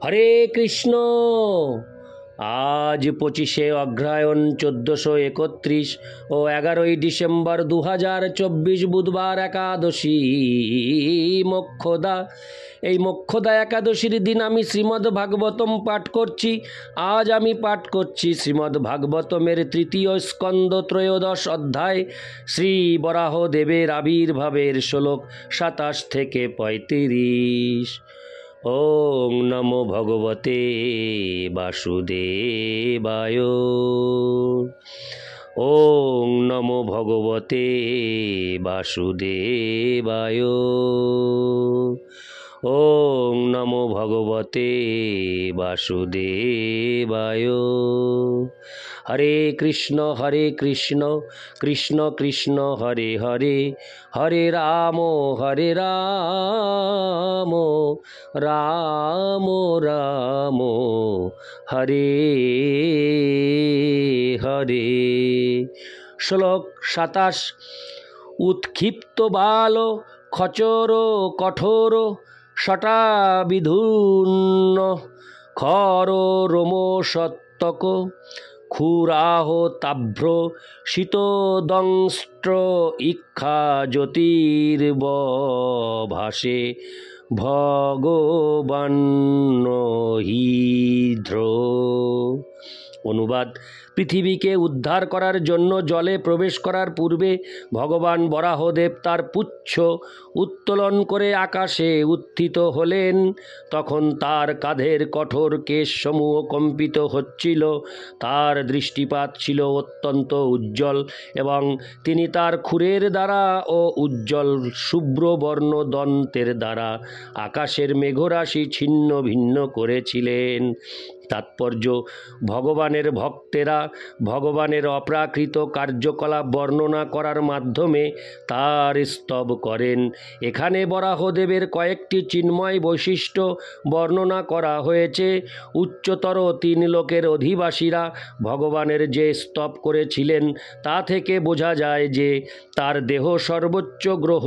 হরে কৃষ্ণ। আজ 25শে অগ্রহায়ণ 1431 ও 11ই ডিসেম্বর 2024 বুধবার একাদশী মোক্ষদা। এই মোক্ষদা একাদশীর দিন আমি শ্রীমদ্ ভাগবতম পাঠ করছি। আজ আমি পাঠ করছি শ্রীমদ্ ভাগবতমের 3য় স্কন্দ 13 অধ্যায় শ্রী বরাহ দেবের আবির্ভাবের শ্লোক 27 থেকে 35। ওং নমো ভগবতে বাসুদেবায়। ওং নমো ভগবতে বাসুদেবায়। ওং নমো ভগবতে বাসুদেবায়। হরে কৃষ্ণ কৃষ্ণ কৃষ্ণ হরে হরে, হরে রাম রাম রাম হরে হরে। শ্লোক 27। উৎক্ষিপ্ত বাল খচর কঠোর শটা বিধূর্ণ খর রোমশতক ক্ষুরাহ তাভ্র শীতদংষ্ট্র ইক্ষা জ্যোতির্বভাসে ভগবান হিধ্র। অনুবাদ: পৃথিবীকে উদ্ধার করার জন্য জলে প্রবেশ করার পূর্বে ভগবান বরাহদেব তার পুচ্ছ উত্তোলন করে আকাশে উত্থিত হলেন। তখন তার কাঁধের কঠোর কেশসমূহ কম্পিত হচ্ছিল। তার দৃষ্টিপাত ছিল অত্যন্ত উজ্জ্বল এবং তিনি তার ক্ষুরের দ্বারা ও উজ্জ্বল শুভ্রবর্ণ দন্তের দ্বারা আকাশের মেঘরাশি ছিন্ন ভিন্ন করেছিলেন। তাৎপর্য: ভগবানের ভক্তেরা ভগবানের অপ্রাকৃত কার্যকলাপ বর্ণনা করার মাধ্যমে তার স্তব করেন। এখানে বরাহদেবের কয়েকটি চিন্ময় বৈশিষ্ট্য বর্ণনা করা হয়েছে। উচ্চতর 3 লোকের অধিবাসীরা ভগবানের যে স্তব করেছিলেন তা থেকে বোঝা যায় যে তার দেহ সর্বোচ্চ গ্রহ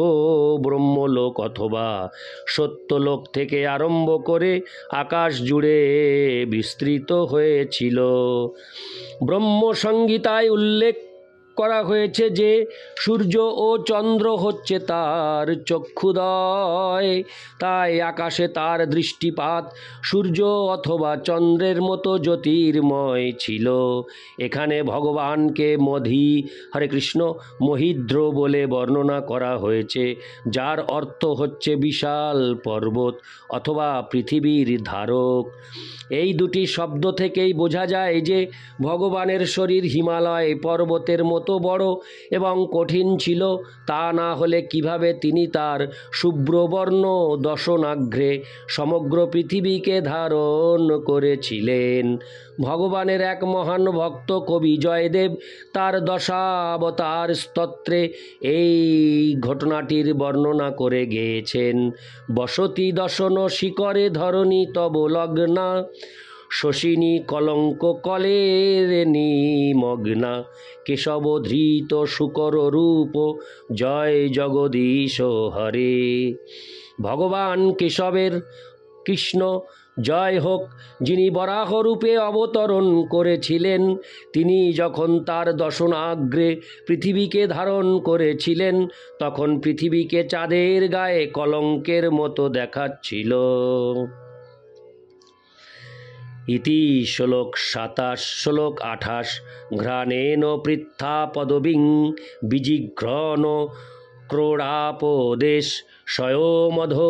ব্রহ্মলোক অথবা সত্যলোক থেকে আরম্ভ করে আকাশ জুড়ে বিস্তৃত হয়েছিল। ব্রহ্মসংহিতায় উল্লেখ করা হয়েছে যে সূর্য ও চন্দ্র হচ্ছে তার চক্ষুদ্বয়, তাই আকাশে তার দৃষ্টিপাত সূর্য অথবা চন্দ্রের মতো জ্যোতির্ময় ছিল। এখানে ভগবানকে হরে কৃষ্ণ মহিদ্র বলে বর্ণনা করা হয়েছে, যার অর্থ হচ্ছে বিশাল পর্বত অথবা পৃথিবীর ধারক। এই দুটি শব্দ থেকেই বোঝা যায় যে ভগবানের শরীর হিমালয় পর্বতের মতো বড় এবং কঠিন ছিল। তা না হলে কিভাবে তিনি তার শুভ্রবর্ণ দশনাগ্রে সমগ্র পৃথিবীকে ধারণ করেছিলেন। ভগবানের এক মহান ভক্ত কবি জয়দেব তার দশাবতার স্তোত্রে এই ঘটনাটির বর্ণনা করে গেয়েছেন। বসতি দশন শিকরে ধরণী তব লগ্না, শশিনী কলঙ্ক কলের নিমগ্না, কেশব ধৃত শুকর রূপ জয় জগদীশ হরে। ভগবান কেশবের কৃষ্ণ জয় হোক, যিনি বরাহ রূপে অবতরণ করেছিলেন। তিনি যখন তার দশনাগ্রে পৃথিবীকে ধারণ করেছিলেন তখন পৃথিবীকে চাঁদের গায়ে কলঙ্কের মতো দেখাচ্ছিল। ইতি শ্লোক 27। শ্লোক 28। ঘ্রাণেন পৃথা পদবিং বিজিঘ্রণ ক্রোড়াপদেশ স্বয়মধোরাঙ্গ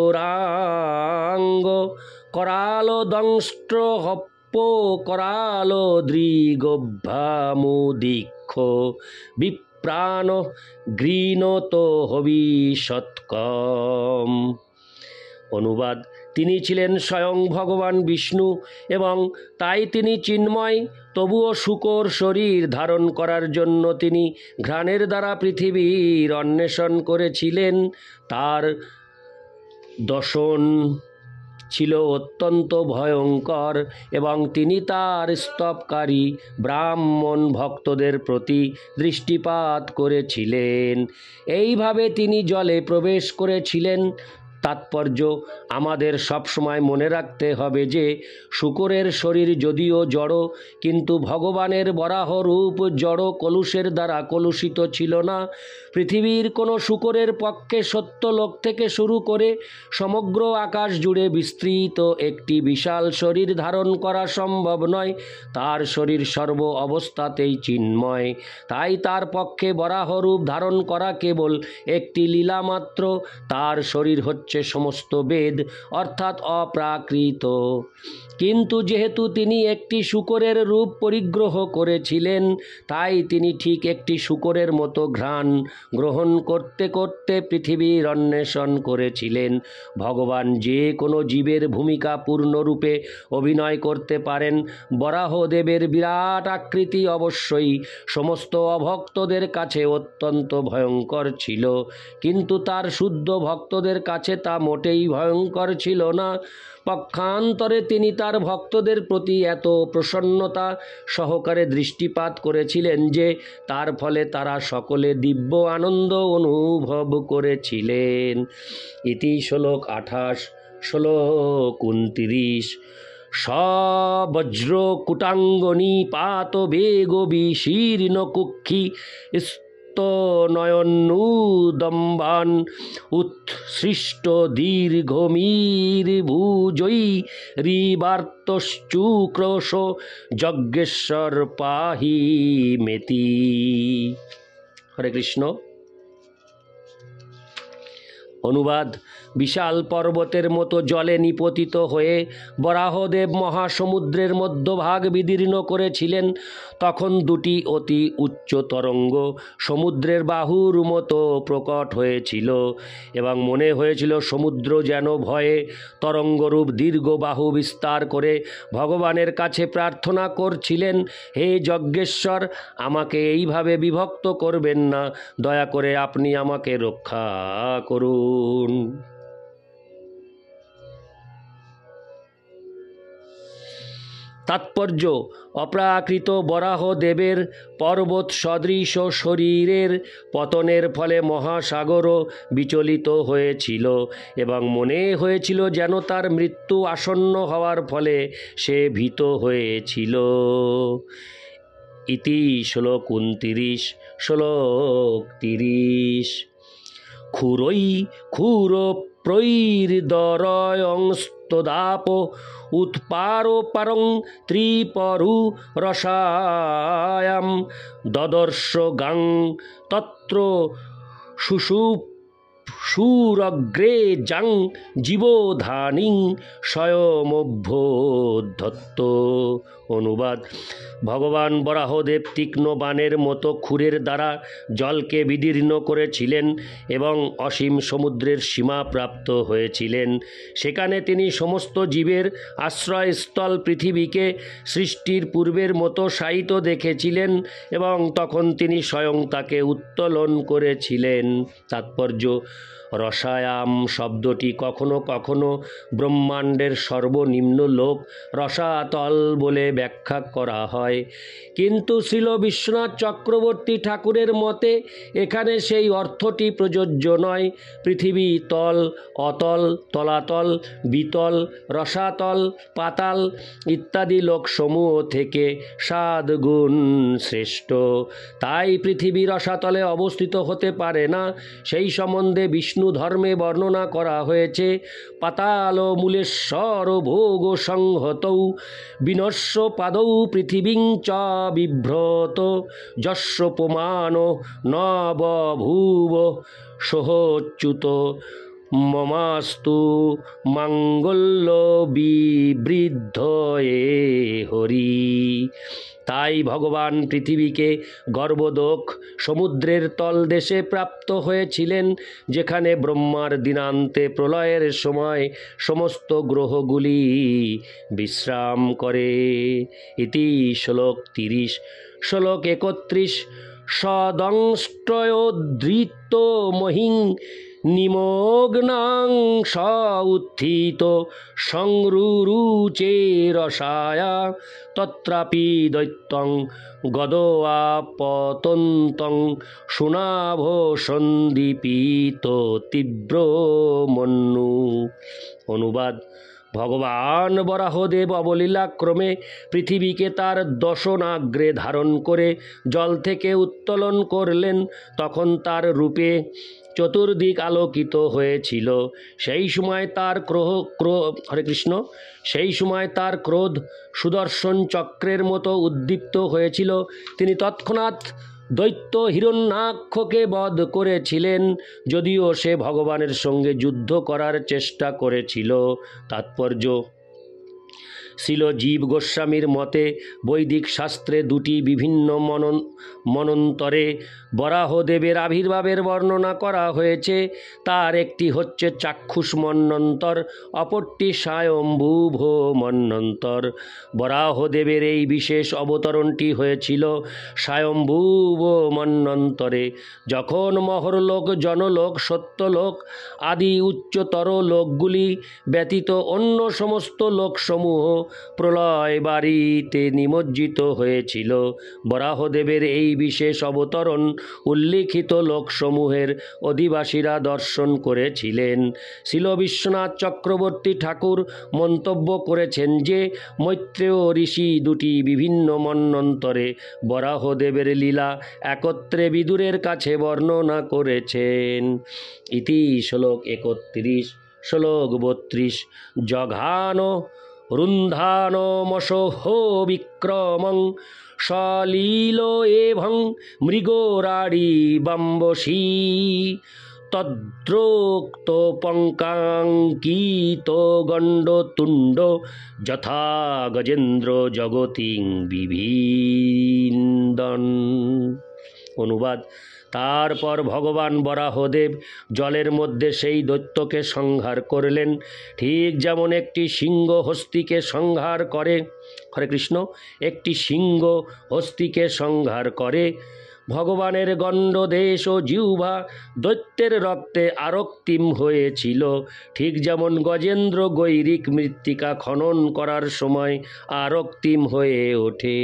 করাল দংষ্ট্র হপ্প করাল দৃগভ্যামুদীক্ষ বিপ্রাণ গৃণত হবিষৎকম। অনুবাদ: তিনি ছিলেন স্বয়ং ভগবান বিষ্ণু এবং তাই তিনি চিন্ময়। তবুও শুকর শরীর ধারণ করার জন্য তিনি ঘ্রাণের দ্বারা পৃথিবীর অন্বেষণ করেছিলেন। তার দর্শন ছিল অত্যন্ত ভয়ঙ্কর এবং তিনি তার স্তবকারী ব্রাহ্মণ ভক্তদের প্রতি দৃষ্টিপাত করেছিলেন। এইভাবে তিনি জলে প্রবেশ করেছিলেন। তাৎপর্য, আমাদের সবসময় মনে রাখতে হবে যে শূকরের শরীর যদিও জড়, কিন্তু ভগবানের বরাহ রূপ জড় কলুষের দ্বারা কলুষিত ছিল না। পৃথিবীর কোনো শূকরের পক্ষে সত্যলোক থেকে শুরু করে সমগ্র আকাশ জুড়ে বিস্তৃত একটি বিশাল শরীর ধারণ করা সম্ভব নয়। তার শরীর সর্ব অবস্থাতেই চিন্ময়, তাই তার পক্ষে বরাহ রূপ ধারণ করা কেবল একটি লীলা মাত্র। তার শরীর হচ্ছে সমস্ত বেদ, অর্থাৎ অপ্রাকৃত। কিন্তু যেহেতু তিনি একটি শূকরের রূপ পরিগ্রহ করেছিলেন, তাই তিনি ঠিক একটি শূকরের মতো ঘ্রাণ গ্রহণ করতে করতে পৃথিবীর অন্বেষণ করেছিলেন। ভগবান যে কোনো জীবের ভূমিকা পূর্ণরূপে অভিনয় করতে পারেন। বরাহদেবের বিরাট আকৃতি অবশ্যই সমস্ত অভক্তদের কাছে অত্যন্ত ভয়ঙ্কর ছিল, কিন্তু তার শুদ্ধ ভক্তদের কাছে তা মোটেই ভয়ঙ্কর ছিল না। পক্ষান্তরে তিনি তার ভক্তদের প্রতি এত প্রসন্নতা সহকারে দৃষ্টিপাত করেছিলেন যে তার ফলে তারা সকলে দিব্য আনন্দ অনুভব করেছিলেন। ইতি শ্লোক 28। শ্লোক 29। সবজ্রকুটাঙ্গনি পাত বেগ বিশীর্ণ কুক্ষি নয়নুদম্বান উৎসৃষ্ট দীর্ঘমীর্ভুজৈ রিবার্তশ্চুক্রোশ যজ্ঞেশ্বর পাহি মেতি। হরে কৃষ্ণ। অনুবাদ: বিশাল পর্বতের মতো জলে নিপতিত হয়ে বরাহদেব মহাসমুদ্রের মধ্যভাগ বিদীর্ণ করেছিলেন। তখন দুটি অতি উচ্চ তরঙ্গ সমুদ্রের বাহুর মতো প্রকট হয়েছিল এবং মনে হয়েছিল সমুদ্র যেন ভয়ে তরঙ্গরূপ দীর্ঘ বাহু বিস্তার করে ভগবানের কাছে প্রার্থনা করছিলেন, হে যজ্ঞেশ্বর, আমাকে এইভাবে বিভক্ত করবেন না, দয়া করে আপনি আমাকে রক্ষা করুন। তাৎপর্য: অপ্রাকৃত বরাহদেবের পর্বত সদৃশ শরীরের পতনের ফলে মহাসাগরও বিচলিত হয়েছিল এবং মনে হয়েছিল যেন তার মৃত্যু আসন্ন হওয়ার ফলে সে ভীত হয়েছিল। ইতি শ্লোক 29। শ্লোক 30। ক্ষুরৈ ক্ষুরপ্রৈর্দরয়ংস্তদাপ উৎপারোপারং ত্রিপরু রসায়াম দদর্শ গাং তত্র সুরগ্রে জাং জীবধানিং স্বয়মভ্যোদ্ধত্ত। অনুবাদ: ভগবান বরাহদেব তীক্ষ্ণ বাণের মতো ক্ষুরের দ্বারা জলকে বিদীর্ণ করেছিলেন এবং অসীম সমুদ্রের সীমা প্রাপ্ত হয়েছিলেন। সেখানে তিনি সমস্ত জীবের আশ্রয়স্থল পৃথিবীকে সৃষ্টির পূর্বের মতো শায়িত দেখেছিলেন এবং তখন তিনি স্বয়ং তাকে উত্তোলন করেছিলেন। তাৎপর্য: রসায়াম শব্দটি কখনো কখনো ব্রহ্মাণ্ডের সর্বনিম্ন লোক রসাতল বলে ব্যাখ্যা করা হয়, কিন্তু শ্রীল বিশ্বনাথ চক্রবর্তী ঠাকুরের মতে এখানে সেই অর্থটি প্রযোজ্য নয়। পৃথিবী তল, অতল, তলাতল, বিতল, রসাতল, পাতাল ইত্যাদি লোকসমূহ থেকে 7 গুণ শ্রেষ্ঠ। তাই পৃথিবী রসাতলে অবস্থিত হতে পারে না। সেই সম্বন্ধে বিষ্ণু ধর্মে বর্ণনা করা হয়েছে, পাতাল মূলেশ্বর ভোগ সংহতৌ বিনশ্য পাদৌ পৃথিবীং চ বিভ্রত যস্য পুমান ন বভূব সোহচ্যুত মমাস্তু মাঙ্গল্য বিবৃদ্ধয়ে হরি। তাই ভগবান পৃথিবীকে গর্ভোদক সমুদ্রের তলদেশে প্রাপ্ত হয়েছিলেন, যেখানে ব্রহ্মার দিনান্তে প্রলয়ের সময় সমস্ত গ্রহগুলি বিশ্রাম করে। ইতি শ্লোক 30। শ্লোক 31। সদংষ্টয়োদ্ধৃত মহিং নিমগ্নাং স উত্থিত সংরুরুচে রসায়া তত্রাপি দৈত্যং গদোয়াপতন্তং সুনাভ সন্দীপিত তীব্র মন্যু। অনুবাদ: ভগবান বরাহদেব অবলীলাক্রমে পৃথিবীকে তার দশনাগ্রে ধারণ করে জল থেকে উত্তোলন করলেন। তখন তার রূপে চতুর্দিক আলোকিত হয়েছিল। সেই সময় তার ক্রোধ সুদর্শন চক্রের মতো উদ্দীপ্ত হয়েছিল। তিনি তৎক্ষণাৎ দৈত্য হিরণ্যাক্ষকে বধ করেছিলেন, যদিও সে ভগবানের সঙ্গে যুদ্ধ করার চেষ্টা করেছিল। তাৎপর্য: শিল জীব গোস্বামীর মতে বৈদিক শাস্ত্রে দুটি বিভিন্ন মন্বন্তরে বরাহদেবের আবির্ভাবের বর্ণনা করা হয়েছে। তার একটি হচ্ছে চাক্ষুষ মন্বন্তর, অপরটি স্বয়ম্ভুব মন্বন্তর। বরাহদেবের এই বিশেষ অবতরণটি হয়েছিল স্বয়ম্ভুব মন্বন্তরে, যখন মহরলোক, জনলোক, সত্যলোক আদি উচ্চতর লোকগুলি ব্যতীত অন্য সমস্ত লোকসমূহ প্রলয় বাড়িতে নিমজ্জিত হয়েছিল। বরাহদেবের এই বিশেষ অবতরণ উল্লিখিত লোকসমূহের অধিবাসীরা দর্শন করেছিলেন। শিল বিশ্বনাথ চক্রবর্তী ঠাকুর মন্তব্য করেছেন যে মৈত্রেয় ঋষি দুটি বিভিন্ন মন্বন্তরে বরাহদেবের লীলা একত্রে বিদুরের কাছে বর্ণনা করেছেন। ইতি শ্লোক 31। শ্লোক 32। জঘান রুন্ধানমসোহ বিক্রমং সলীল এভং মৃগরাড়ি বাম্বসী তদ্রোক্ত পঙ্কাঙ্কিত গণ্ডতুণ্ড যথা গজেন্দ্র জগতিং বিভিন্দন। অনুবাদ: তারপর ভগবান বরাহদেব জলের মধ্যে সেই দৈত্যকে সংহার করলেন, ঠিক যেমন একটি সিংহ হস্তিকে সংহার করে। হরে কৃষ্ণ। একটি সিংহ হস্তিকে সংহার করে। ভগবানের গণ্ডদেশ ও জিহ্বা দৈত্যের রক্তে আরক্তিম হয়েছিল, ঠিক যেমন গজেন্দ্র গৈরিক মৃত্তিকা খনন করার সময় আরক্তিম হয়ে ওঠে।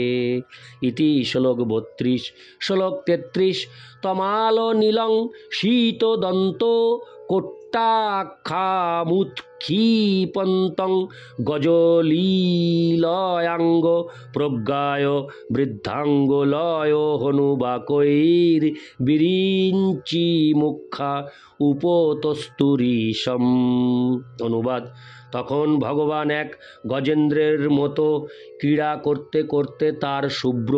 ইতি শ্লোক 32। শ্লোক 33। তমাল নীলং শীতদন্ত কোট্টাক্ষামুৎক্ষিপন্তং গজলীলয়াঙ্গ প্রজ্ঞায় বৃদ্ধাঙ্গলয় হনুবাকৈর বিরিঞ্চি মুখা উপতস্তুরীশম। অনুবাদ: তখন ভগবান এক গজেন্দ্রের মতো ক্রীড়া করতে করতে তার শুভ্র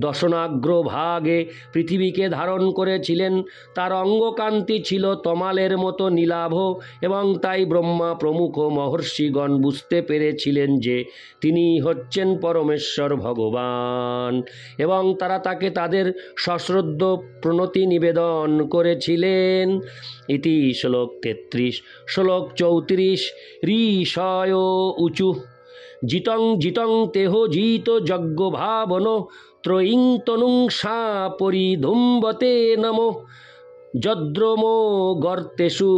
দশনাগ্র ভাগে পৃথিবীকে ধারণ করেছিলেন। তার অঙ্গকান্তি ছিল তমালের মতো নীলাভ, এবং তাই ব্রহ্মা প্রমুখ মহর্ষিগণ বুঝতে পেরেছিলেন যে তিনি হচ্ছেন পরমেশ্বর ভগবান, এবং তারা তাকে তাদের সশ্রদ্ধ প্রণতি নিবেদন করেছিলেন। ইতি শ্লোক 33। শ্লোক 34। ঋষয় উচু জিতং জিতং তেহ জিত যজ্ঞ ভাবন ত্রয়ীং তনুং সা পরিধুম্বতে নমঃ যদ্রমো গর্তেষু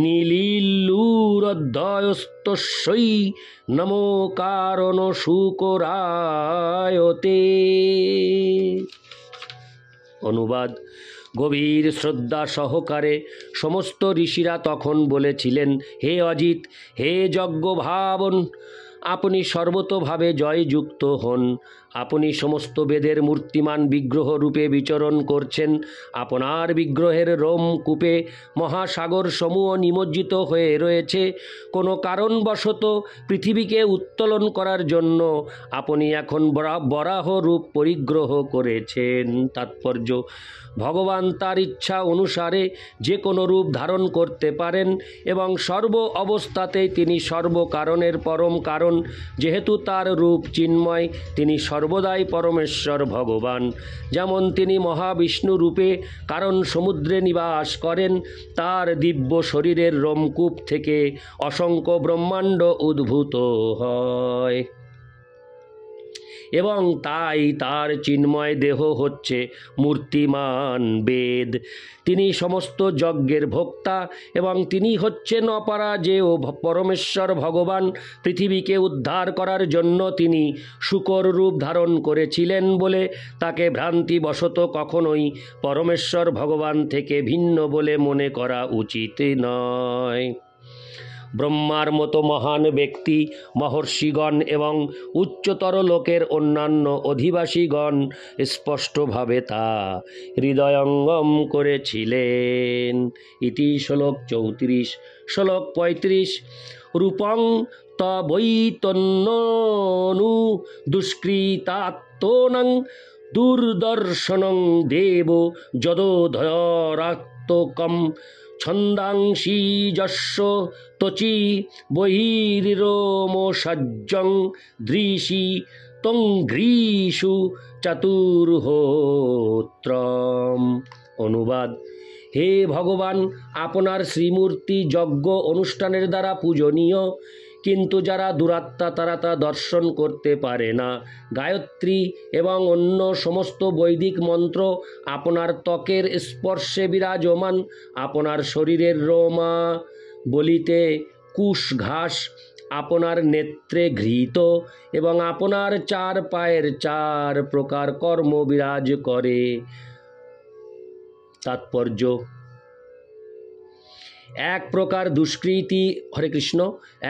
নীলিল্লুরধ্বস্তস্যৈ নমো কারণ শুকরায়তে। অনুবাদ: গভীর শ্রদ্ধা সহকারে সমস্ত ঋষিরা তখন বলেছিলেন, হে অজিত, হে যজ্ঞ ভাবন, আপনি সর্বতোভাবে জয়যুক্ত হন। আপনি সমস্ত বেদের মূর্তিমান বিগ্রহ রূপে বিচরণ করছেন। আপনার বিগ্রহের রোমকূপে মহাসাগর সমূহ নিমজ্জিত হয়ে রয়েছে। কোনো কারণবশত পৃথিবীকে উত্তোলন করার জন্য আপনি এখন বরাহ রূপ পরিগ্রহ করেছেন। তাৎপর্য: ভগবান তার ইচ্ছা অনুসারে যে কোনো রূপ ধারণ করতে পারেন, এবং সর্ব অবস্থাতেই তিনি সর্বকারণের পরম কারণ। যেহেতু তার রূপ চিন্ময়, তিনি সর্বদাই পরমেশ্বর ভগবান। যেমন তিনি মহাবিষ্ণু রূপে কারণ সমুদ্রে নিবাস করেন, তার দিব্য শরীরের রোমকূপ থেকে অসংখ্য ব্রহ্মাণ্ড উদ্ভূত হয়। এবং তাই তার চিন্ময় দেহ হচ্ছে মূর্তিমান বেদ। তিনি সমস্ত যজ্ঞের ভোক্তা এবং তিনি হচ্ছেন অপরাজেয় পরমেশ্বর ভগবান। পৃথিবীকে উদ্ধার করার জন্য তিনি শূকর রূপ ধারণ করেছিলেন বলে তাকে ভ্রান্তিবশত কখনোই পরমেশ্বর ভগবান থেকে ভিন্ন বলে মনে করা উচিত নয়। ব্রহ্মার মতো মহান ব্যক্তি, মহর্ষিগণ এবং উচ্চতর লোকের অন্যান্য অধিবাসীগণ স্পষ্টভাবে তা হৃদয়ঙ্গম করেছিলেন। ইতি শ্লোক 34। শ্লোক 35। রূপং তবৈতন্ননু দুষ্কৃতাত্মনং দুর্দর্শনং দেব যদোধরাত্মকম ছন্দাংশি যস্য ত্বচি বহির্মোষজ্জং দৃশি তং গ্রীষু চতুর্হোত্রম। অনুবাদ: হে ভগবান, আপনার শ্রীমূর্তি যজ্ঞ অনুষ্ঠানের দ্বারা পূজনীয়, কিন্তু যারা দুরাত্মা তারা তা দর্শন করতে পারে না। গায়ত্রী এবং অন্য সমস্ত বৈদিক মন্ত্র আপনার ত্বকের স্পর্শে বিরাজমান। আপনার শরীরের রোমা বলিতে কুশ ঘাস আপনার নেত্রে ঘৃত এবং আপনার চার পায়ের চার প্রকার কর্ম বিরাজ করে। তাৎপর্য: এক প্রকার দুষ্কৃতী হরে কৃষ্ণ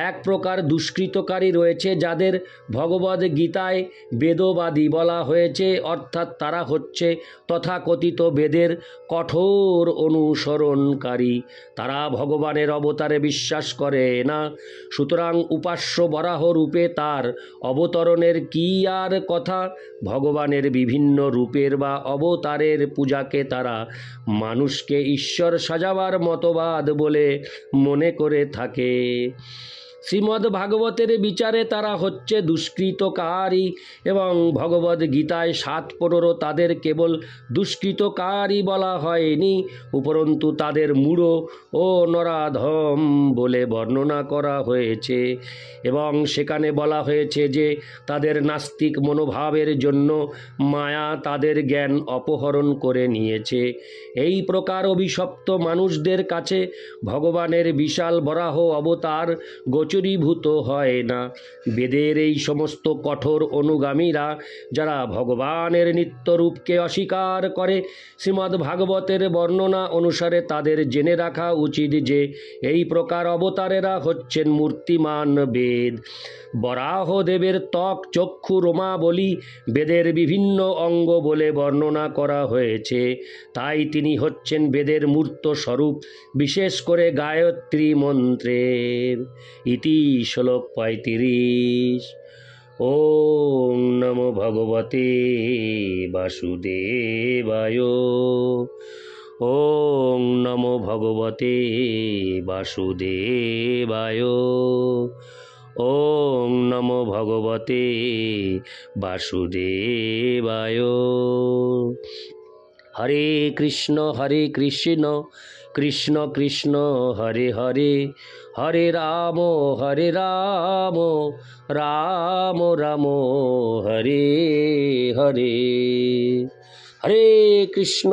এক প্রকার দুষ্কৃতকারী রয়েছে যাদের ভগবদ গীতায় বেদবাদী বলা হয়েছে, অর্থাৎ তারা হচ্ছে তথাকথিত বেদের কঠোর অনুসরণকারী। তারা ভগবানের অবতারে বিশ্বাস করে না। সুতরাং উপাস্য বরাহ রূপে তার অবতরণের কি আর কথা। ভগবানের বিভিন্ন রূপের বা অবতারের পূজাকে তারা মানুষকে ঈশ্বর সাজাবার মতবাদ বলে মনে করে থাকে। শ্রীমদ্ ভাগবতের বিচারে তারা হচ্ছে দুষ্কৃতকারী এবং ভগবদ গীতায় 7:15 তাদের কেবল দুষ্কৃতকারী বলা হয়নি, উপরন্তু তাদের মূঢ় ও নরাধম বলে বর্ণনা করা হয়েছে এবং সেখানে বলা হয়েছে যে তাদের নাস্তিক মনোভাবের জন্য মায়া তাদের জ্ঞান অপহরণ করে নিয়েছে। এই প্রকার অভিশপ্ত মানুষদের কাছে ভগবানের বিশাল বরাহ অবতার গোচরীভূত হয় না। বেদের এই সমস্ত কঠোর অনুগামীরা যারা ভগবানের নিত্যরূপকে অস্বীকার করে, শ্রীমদ্ ভাগবতের বর্ণনা অনুসারে তাদের জেনে রাখা উচিত যে এই প্রকার অবতারেরা হচ্ছেন মূর্তিমান বেদ। বরাহদেবের ত্বক, চক্ষু, রোমাবলী বেদের বিভিন্ন অঙ্গ বলে বর্ণনা করা হয়েছে। তাই তিনি হচ্ছেন বেদের মূর্ত স্বরূপ, বিশেষ করে গায়ত্রী মন্ত্রের। ইতি শ্লোক 35। ওম নমো ভগবতে বাসুদেবায়। ওম নমো ভগবতে বাসুদেবায়। ওম নমো ভগবতে বাসুদেবায়। হরে কৃষ্ণ কৃষ্ণ কৃষ্ণ হরে হরে, হরে রাম রাম রাম হরে হরে। হরে কৃষ্ণ।